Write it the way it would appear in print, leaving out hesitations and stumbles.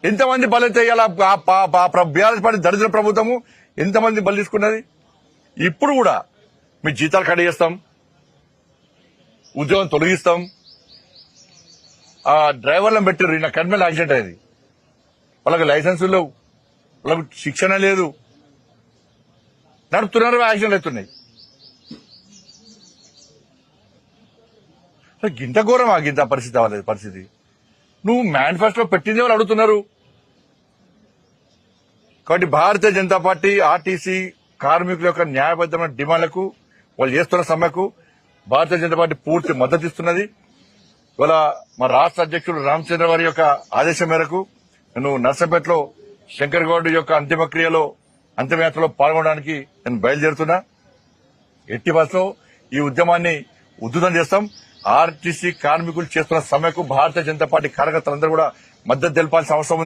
ఎంతమంది బలైతే BRS party దరిద్ర ప్రభుత్వము ఎంతమంది బలి తీసుకున్నది. ఇప్పుడు కూడా మీ జీతాలు కట్ చేస్తాం, ఉద్యోగం తొలగిస్తాం. ఆ డ్రైవర్లను పెట్టారు. నా కర్మల యాక్సిడెంట్ అయింది. వాళ్ళకి లైసెన్సులు లేవు, వాళ్ళకు శిక్షణ లేదు, నడుపుతున్నారు, యాక్సిడెంట్లు అవుతున్నాయి. గింత ఘోరమా గింత పరిస్థితి అవ్వలేదు. పరిస్థితి నువ్వు మేనిఫెస్టోలో పెట్టిందే వాళ్ళు అడుగుతున్నారు. కాబట్టి భారతీయ జనతా పార్టీ ఆర్టీసీ కార్మికుల యొక్క న్యాయబద్దమైన డిమాండ్లకు, వాళ్ళు చేస్తున్న సమ్మెకు భారతీయ జనతా పార్టీ పూర్తి మద్దతు ఇస్తున్నది. ఇవాళ మా రాష్ట్ర అధ్యక్షుడు రామచంద్ర వారి యొక్క ఆదేశం మేరకు నేను నర్సంపేటలో శంకర్ గౌడ్ యొక్క అంతిమయాత్రలో పాల్గొనడానికి నేను బయలుదేరుతున్నా. ఎట్టి బస్సులో ఈ ఉద్యమాన్ని ఉధృతం చేస్తాం. ఆర్టీసీ కార్మికులు చేస్తున్న సమ్మెకు భారతీయ జనతా పార్టీ కార్యకర్తలందరూ కూడా మద్దతు తెలపాల్సిన అవసరం ఉంది.